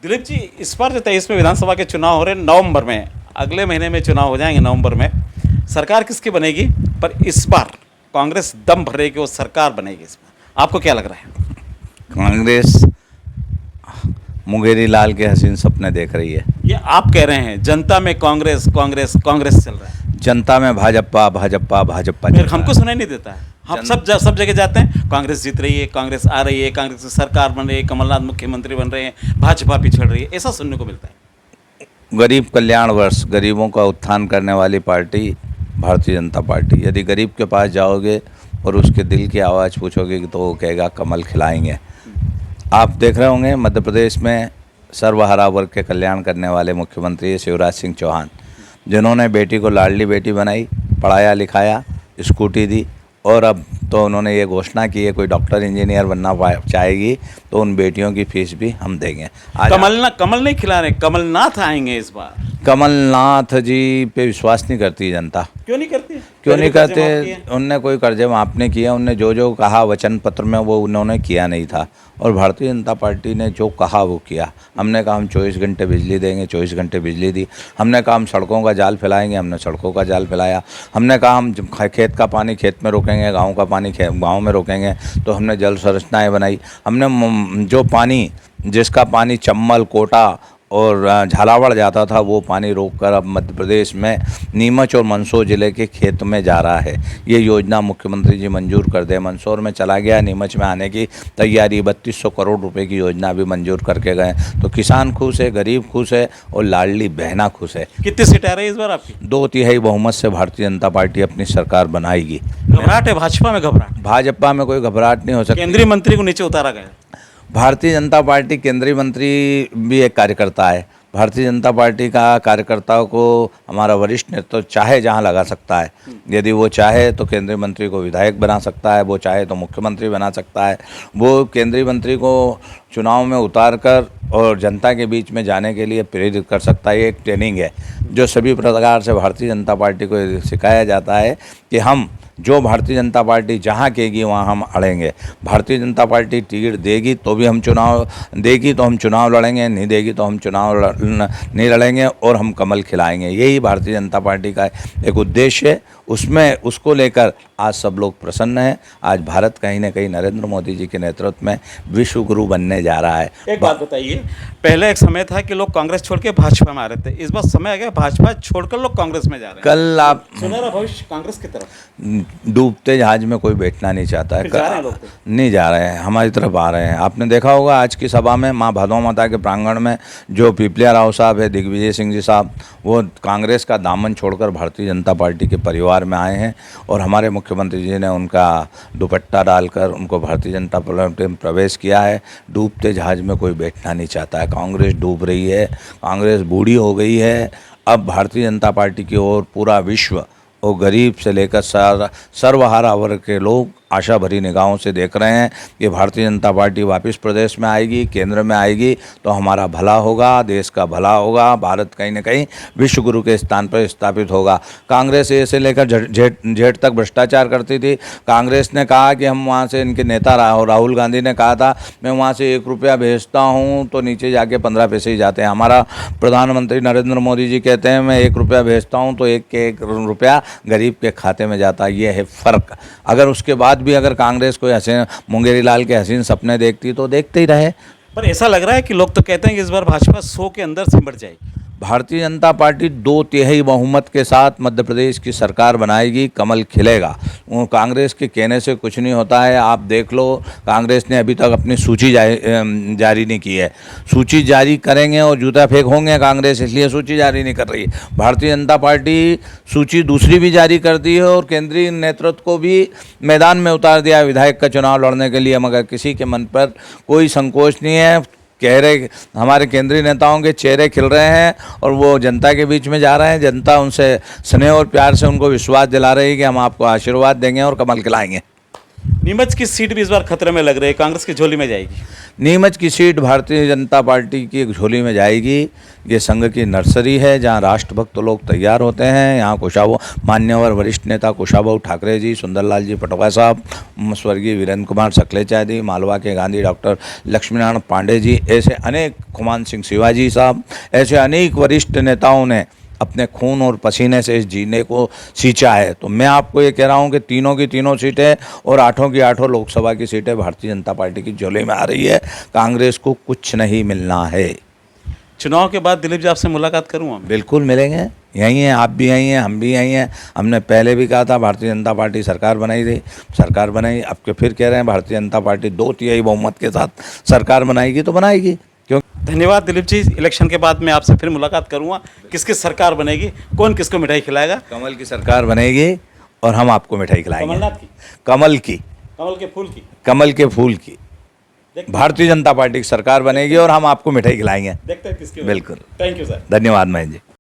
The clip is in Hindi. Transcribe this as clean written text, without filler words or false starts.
दिलीप जी, इस बार जो 23वें विधानसभा के चुनाव हो रहे हैं नवंबर में, अगले महीने में चुनाव हो जाएंगे नवंबर में, सरकार किसकी बनेगी? पर इस बार कांग्रेस दम भर रही कि वो सरकार बनेगी। इस बार आपको क्या लग रहा है? कांग्रेस मुंगेरी लाल के हसीन सपने देख रही है। ये आप कह रहे हैं, जनता में कांग्रेस कांग्रेस कांग्रेस चल रहा है, जनता में भाजपा भाजपा भाजपा चल फिर रहा हमको है। सुनाई नहीं देता है। हम सब जगह जाते हैं, कांग्रेस जीत रही है, कांग्रेस आ रही है, कांग्रेस की सरकार बन रही है, कमलनाथ मुख्यमंत्री बन रहे हैं, भाजपा पिछड़ रही है, ऐसा सुनने को मिलता है। गरीब कल्याण वर्ष, गरीबों का उत्थान करने वाली पार्टी भारतीय जनता पार्टी। यदि गरीब के पास जाओगे और उसके दिल की आवाज़ पूछोगे तो वो कहेगा कमल खिलाएंगे। आप देख रहे होंगे मध्य प्रदेश में सर्वहारा वर्ग के कल्याण करने वाले मुख्यमंत्री है शिवराज सिंह चौहान, जिन्होंने बेटी को लाडली बेटी बनाई, पढ़ाया लिखाया, स्कूटी दी, और अब तो उन्होंने ये घोषणा की है कोई डॉक्टर इंजीनियर बनना चाहेगी तो उन बेटियों की फीस भी हम देंगे। आज कमल नहीं खिला रहे, कमलनाथ आएंगे इस बार। कमलनाथ जी पे विश्वास नहीं करती जनता। क्यों नहीं करती? क्यों नहीं करते? उनने कोई कर्जे माफ़ नहीं किया। उनने जो जो कहा वचन पत्र में वो उन्होंने किया नहीं था। और भारतीय जनता पार्टी ने जो कहा वो किया। हमने कहा हम 24 घंटे बिजली देंगे, 24 घंटे बिजली दी। हमने कहा हम सड़कों का जाल फैलाएंगे, हमने सड़कों का जाल फैलाया। हमने कहा हम खेत का पानी खेत में रोकेंगे, गाँव का पानी गाँव में रोकेंगे, तो हमने जल संरचनाएँ बनाई। हमने जो पानी, जिसका पानी चम्बल, कोटा और झालावाड़ जाता था, वो पानी रोककर अब मध्य प्रदेश में नीमच और मंदसौर ज़िले के खेत में जा रहा है। ये योजना मुख्यमंत्री जी मंजूर कर दे। मंदसौर में चला गया, नीमच में आने की तैयारी। 3200 करोड़ रुपए की योजना भी मंजूर करके गए। तो किसान खुश है, गरीब खुश है और लाडली बहना खुश है। कितनी सीटें आ रही है इस बार आपकी? 2/3 बहुमत से भारतीय जनता पार्टी अपनी सरकार बनाएगी। घबराहट है भाजपा में? घबराहट? भाजपा में कोई घबराहट नहीं हो सकती। केंद्रीय मंत्री को नीचे उतारा गया। भारतीय जनता पार्टी केंद्रीय मंत्री भी एक कार्यकर्ता है। भारतीय जनता पार्टी का कार्यकर्ताओं को हमारा वरिष्ठ नेतृत्व चाहे जहां लगा सकता है। यदि वो चाहे तो केंद्रीय मंत्री को विधायक बना सकता है, वो चाहे तो मुख्यमंत्री बना सकता है। वो केंद्रीय मंत्री को चुनाव में उतार कर और जनता के बीच में जाने के लिए प्रेरित कर सकता है। ये एक ट्रेनिंग है जो सभी प्रकार से भारतीय जनता पार्टी को सिखाया जाता है कि हम जो भारतीय जनता पार्टी जहाँ कहेगी वहाँ हम अड़ेंगे। भारतीय जनता पार्टी टिकट देगी तो भी हम चुनाव देगी तो हम चुनाव लड़ेंगे, नहीं देगी तो हम चुनाव नहीं लड़ेंगे और हम कमल खिलाएंगे। यही भारतीय जनता पार्टी का एक उद्देश्य है। उसमें उसको लेकर आज सब लोग प्रसन्न हैं। आज भारत कहीं ना कहीं नरेंद्र मोदी जी के नेतृत्व में विश्व गुरु बनने जा रहा है। एक बात बताइए, पहले एक समय था कि लोग कांग्रेस छोड़ के भाजपा में आ रहे थे, इस बार समय आ गया भाजपा छोड़कर लोग कांग्रेस में जा रहे हैं। कल आप सुनहरा भविष्य कांग्रेस की तरफ। डूबते जहाज में कोई बैठना नहीं चाहता है। जा रहे हैं लोग तो। नहीं जा रहे हैं, हमारी तरफ आ रहे हैं। आपने देखा होगा आज की सभा में माँ भादो माता के प्रांगण में जो पीपलिया राव साहब है, दिग्विजय सिंह जी साहब, वो कांग्रेस का दामन छोड़कर भारतीय जनता पार्टी के परिवार में आए हैं। और हमारे मुख्यमंत्री जी ने उनका दुपट्टा डालकर उनको भारतीय जनता पार्टी में प्रवेश किया है। डूबते जहाज में कोई बैठना नहीं चाहता है। कांग्रेस डूब रही है, कांग्रेस बूढ़ी हो गई है। अब भारतीय जनता पार्टी की ओर पूरा विश्व और गरीब से लेकर सर्वहारा वर्ग के लोग आशा भरी निगाहों से देख रहे हैं कि भारतीय जनता पार्टी वापस प्रदेश में आएगी, केंद्र में आएगी तो हमारा भला होगा, देश का भला होगा, भारत कहीं ना कहीं विश्व गुरु के स्थान पर स्थापित होगा। कांग्रेस ए से लेकर जेठ तक भ्रष्टाचार करती थी। कांग्रेस ने कहा कि हम वहाँ से, इनके नेता राहुल गांधी ने कहा था मैं वहाँ से 1 रुपया भेजता हूँ तो नीचे जाके 15 पैसे ही जाते हैं। हमारा प्रधानमंत्री नरेंद्र मोदी जी कहते हैं मैं 1 रुपया भेजता हूँ तो 1 रुपया गरीब के खाते में जाता है। ये है फ़र्क। अगर उसके बाद भी अगर कांग्रेस कोई मुंगेरी लाल के हसीन सपने देखती तो देखते ही रहे। पर ऐसा लग रहा है कि लोग तो कहते हैं कि इस बार भाजपा 100 के अंदर सिमट जाएगी। भारतीय जनता पार्टी 2/3 बहुमत के साथ मध्य प्रदेश की सरकार बनाएगी, कमल खिलेगा। कांग्रेस के कहने से कुछ नहीं होता है। आप देख लो, कांग्रेस ने अभी तक अपनी सूची जारी नहीं की है। सूची जारी करेंगे और जूता फेंक होंगे कांग्रेस, इसलिए सूची जारी नहीं कर रही। भारतीय जनता पार्टी सूची दूसरी भी जारी कर दी है और केंद्रीय नेतृत्व को भी मैदान में उतार दिया है विधायक का चुनाव लड़ने के लिए। मगर किसी के मन पर कोई संकोच नहीं है। हमारे केंद्रीय नेताओं के चेहरे खिल रहे हैं और वो जनता के बीच में जा रहे हैं। जनता उनसे स्नेह और प्यार से उनको विश्वास दिला रही है कि हम आपको आशीर्वाद देंगे और कमल खिलाएंगे। नीमच की सीट भी इस बार खतरे में लग रही है, कांग्रेस की झोली में जाएगी। नीमच की सीट भारतीय जनता पार्टी की झोली में जाएगी। ये संघ की नर्सरी है जहाँ राष्ट्रभक्त लोग तैयार होते हैं। यहाँ कुशाभाऊ मान्यवर वरिष्ठ नेता कुशाभाऊ ठाकरे जी, सुंदरलाल जी पटवा साहब, स्वर्गीय वीरेंद्र कुमार सकलेचा जी, मालवा के गांधी डॉक्टर लक्ष्मीनारायण पांडे जी, ऐसे अनेक, खुमान सिंह शिवाजी साहब, ऐसे अनेक वरिष्ठ नेताओं ने अपने खून और पसीने से इस जीने को सींचा है। तो मैं आपको ये कह रहा हूँ कि तीनों की तीनों सीटें और आठों की आठों लोकसभा की सीटें भारतीय जनता पार्टी की झोली में आ रही है। कांग्रेस को कुछ नहीं मिलना है। चुनाव के बाद दिलीप जी आपसे मुलाकात करूँगा। बिल्कुल मिलेंगे, यहीं हैं, आप भी यहीं हैं, हम भी यहीं हैं। हमने पहले भी कहा था भारतीय जनता पार्टी सरकार बनाई थी, सरकार बनाई। अब के फिर कह रहे हैं भारतीय जनता पार्टी 2/3 बहुमत के साथ सरकार बनाएगी तो बनाएगी। क्यों? धन्यवाद दिलीप जी। इलेक्शन के बाद मैं आपसे फिर मुलाकात करूंगा। किसकी सरकार बनेगी, कौन किसको मिठाई खिलाएगा? कमल की सरकार बनेगी और हम आपको मिठाई खिलाएंगे। कमलनाथ की, कमल की, कमल के फूल की, कमल के फूल की भारतीय जनता पार्टी की सरकार बनेगी और हम आपको मिठाई खिलाएंगे। देखते हैं किसकी। बिल्कुल। Thank you sir. धन्यवाद महेंद्र जी।